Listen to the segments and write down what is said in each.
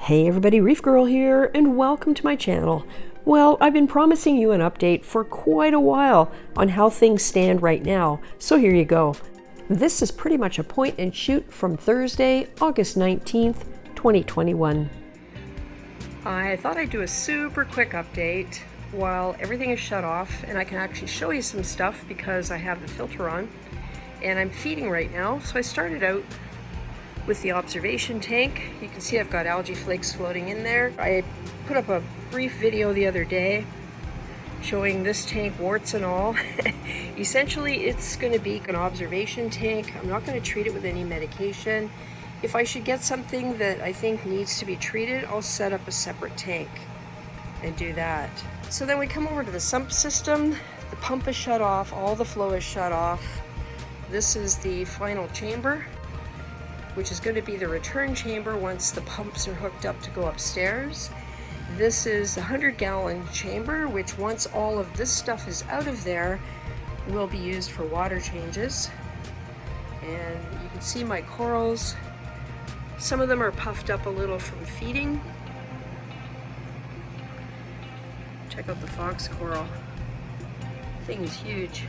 Hey everybody, Reef Girl here, and welcome to my channel. Well, I've been promising you an update for quite a while on how things stand right now, so here you go. This is pretty much a point and shoot from Thursday, August 19th, 2021. I thought I'd do a super quick update while everything is shut off, and I can actually show you some stuff because I have the filter on, and I'm feeding right now. So I started out with the observation tank. You can see I've got algae flakes floating in there. I put up a brief video the other day showing this tank, warts and all. Essentially, it's going to be an observation tank. I'm not going to treat it with any medication. If I should get something that I think needs to be treated, I'll set up a separate tank and do that. So then we come over to the sump system. The pump is shut off, all the flow is shut off. This is the final chamber, which is going to be the return chamber once the pumps are hooked up to go upstairs. This is the 100-gallon chamber, which once all of this stuff is out of there, will be used for water changes. And you can see my corals. Some of them are puffed up a little from feeding. Check out the fox coral. The thing is huge.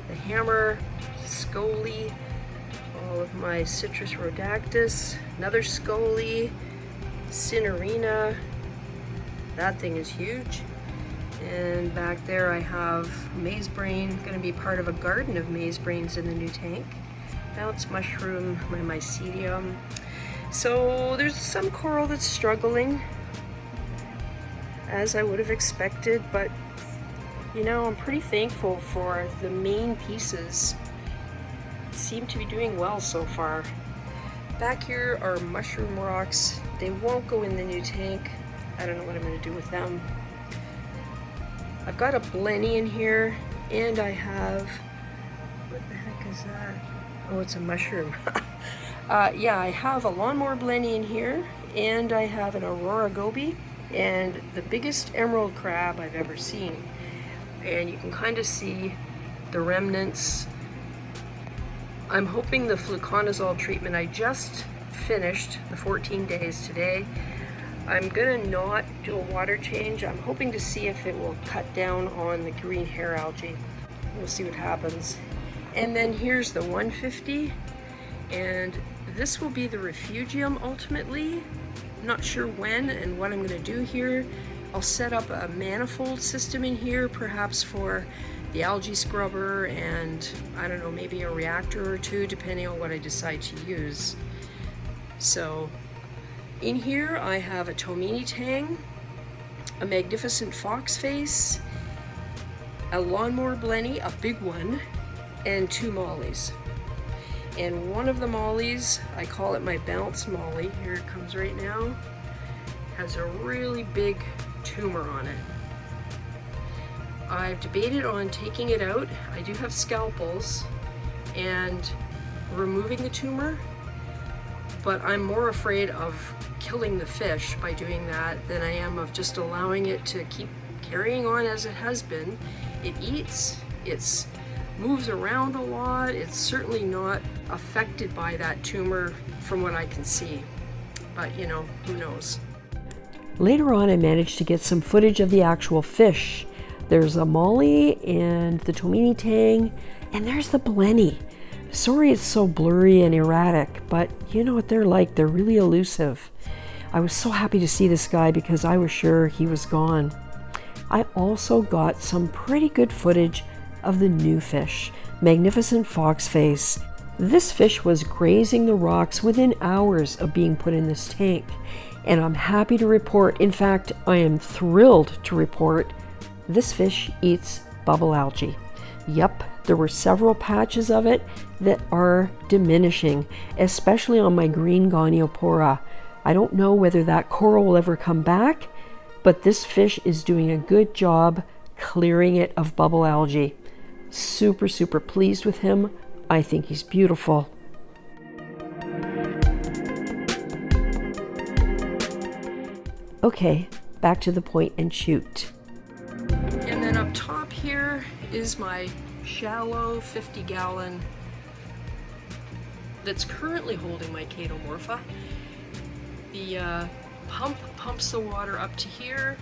The hammer, scolie, all of my citrus rhodactis, another scolie, cinerina. That thing is huge. And back there I have maize brain, going to be part of a garden of maize brains in the new tank. Bounce mushroom, my mycelium. So there's some coral that's struggling, as I would have expected, but you know, I'm pretty thankful for the main pieces. Seem to be doing well so far. Back here are mushroom rocks. They won't go in the new tank. I don't know what I'm going to do with them. I've got a blenny in here, and I have, what the heck is that? Oh, it's a mushroom. Yeah, I have a lawnmower blenny in here, and I have an aurora goby, and the biggest emerald crab I've ever seen. And you can kind of see the remnants. I'm hoping the fluconazole treatment I just finished, the 14 days today, I'm gonna not do a water change. I'm hoping to see if it will cut down on the green hair algae. We'll see what happens. And then here's the 150, and this will be the refugium ultimately. I'm not sure when and what I'm gonna do here. I'll set up a manifold system in here, perhaps for the algae scrubber and, I don't know, maybe a reactor or two, depending on what I decide to use. So in here I have a Tomini tang, a magnificent fox face, a lawnmower blenny, a big one, and 2 mollies. And one of the mollies, I call it my bounce molly, here it comes right now, has a really big tumor on it. I've debated on taking it out. I do have scalpels and removing the tumor, but I'm more afraid of killing the fish by doing that than I am of just allowing it to keep carrying on as it has been. It eats, it moves around a lot. It's certainly not affected by that tumor from what I can see, but you know, who knows. Later on, I managed to get some footage of the actual fish. There's a molly and the Tomini tang, and there's the blenny. Sorry it's so blurry and erratic, but you know what they're like. They're really elusive. I was so happy to see this guy because I was sure he was gone. I also got some pretty good footage of the new fish, magnificent fox face. This fish was grazing the rocks within hours of being put in this tank. And I'm happy to report, in fact, I am thrilled to report, this fish eats bubble algae. Yep, there were several patches of it that are diminishing, especially on my green goniopora. I don't know whether that coral will ever come back, but this fish is doing a good job clearing it of bubble algae. Super, super pleased with him. I think he's beautiful. Okay, back to the point and shoot. And then up top here is my shallow 50-gallon that's currently holding my Chaetomorpha. The pump pumps the water up to here,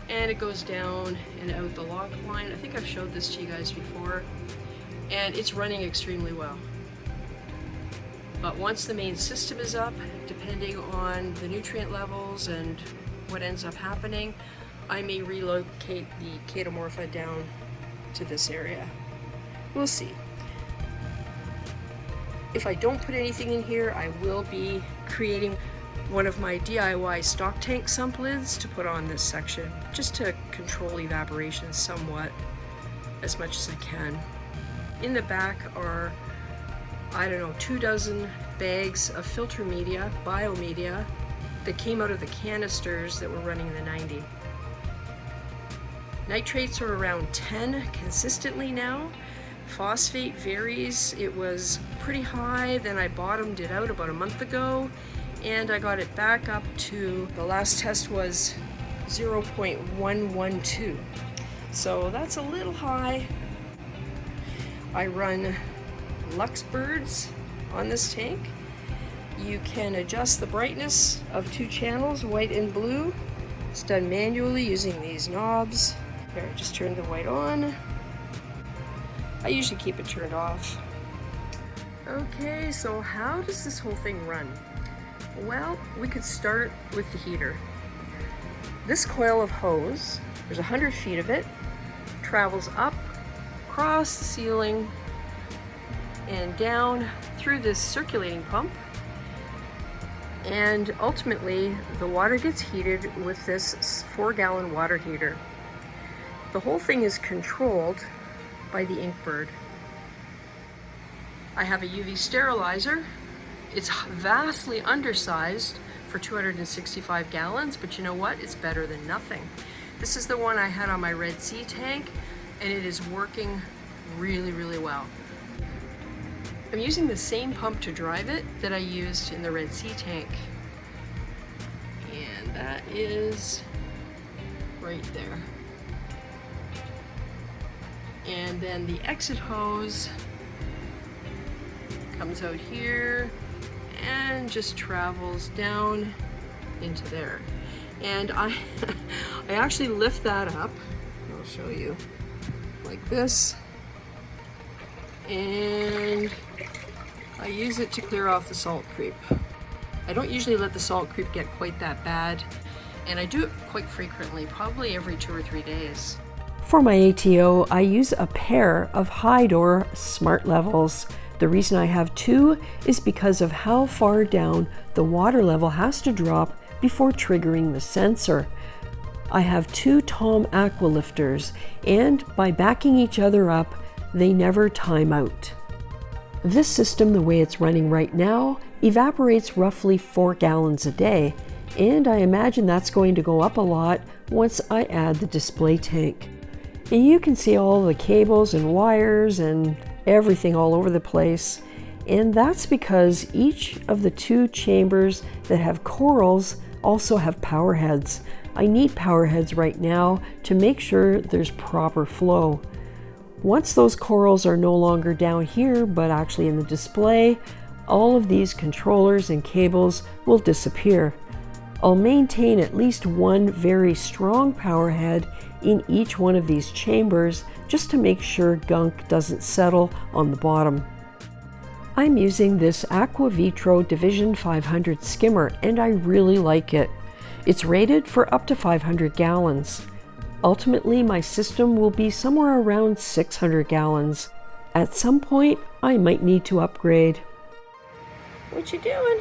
and it goes down and out the lock line. I think I've showed this to you guys before, and it's running extremely well. But once the main system is up, depending on the nutrient levels and what ends up happening, I may relocate the Chaetomorpha down to this area. We'll see. If I don't put anything in here, I will be creating one of my DIY stock tank sump lids to put on this section, just to control evaporation somewhat, as much as I can. In the back are, I don't know, 24 bags of filter media, biomedia, that came out of the canisters that were running in the 90. Nitrates are around 10 consistently now. Phosphate varies. It was pretty high, then I bottomed it out about a month ago, and I got it back up to, the last test was 0.112. So that's a little high. I run Lux birds on this tank. You can adjust the brightness of 2 channels, white and blue. It's done manually using these knobs. There, I just turned the white on. I usually keep it turned off. Okay, so how does this whole thing run? Well, we could start with the heater. This coil of hose, there's 100 feet of it, travels up, across the ceiling, and down through this circulating pump. And ultimately, the water gets heated with this 4-gallon water heater. The whole thing is controlled by the Inkbird. I have a UV sterilizer. It's vastly undersized for 265 gallons, but you know what? It's better than nothing. This is the one I had on my Red Sea tank, and it is working really, really well. I'm using the same pump to drive it that I used in the Red Sea tank. And that is right there. And then the exit hose comes out here and just travels down into there. And I actually lift that up. I'll show you like this. And I use it to clear off the salt creep. I don't usually let the salt creep get quite that bad, and I do it quite frequently, probably every 2 or 3 days. For my ATO, I use a pair of high door smart levels. The reason I have 2 is because of how far down the water level has to drop before triggering the sensor. I have 2 Tom Aqua lifters, and by backing each other up, they never time out. This system, the way it's running right now, evaporates roughly 4 gallons a day, and I imagine that's going to go up a lot once I add the display tank. And you can see all the cables and wires and everything all over the place, and that's because each of the 2 chambers that have corals also have power heads. I need power heads right now to make sure there's proper flow. Once those corals are no longer down here, but actually in the display, all of these controllers and cables will disappear. I'll maintain at least 1 very strong power head in each one of these chambers just to make sure gunk doesn't settle on the bottom. I'm using this Aqua Vitro Division 500 skimmer, and I really like it. It's rated for up to 500 gallons. Ultimately, my system will be somewhere around 600 gallons. At some point, I might need to upgrade. What you doing?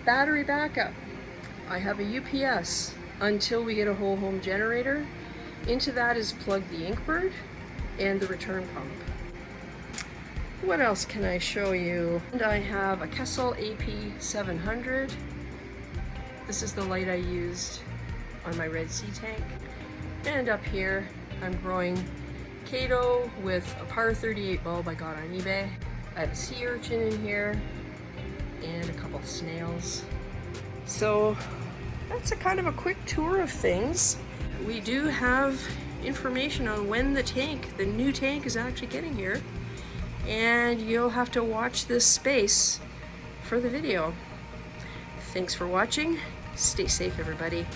Battery backup. I have a UPS until we get a whole home generator. Into that is plugged the Inkbird and the return pump. What else can I show you? And I have a Kessel AP700. This is the light I used on my Red Sea tank. And up here, I'm growing Chaeto with a par 38 bulb I got on eBay. I have a sea urchin in here and a couple of snails. So that's a kind of a quick tour of things. We do have information on when the new tank is actually getting here. and you'll have to watch this space for the video. Thanks for watching. Stay safe, everybody.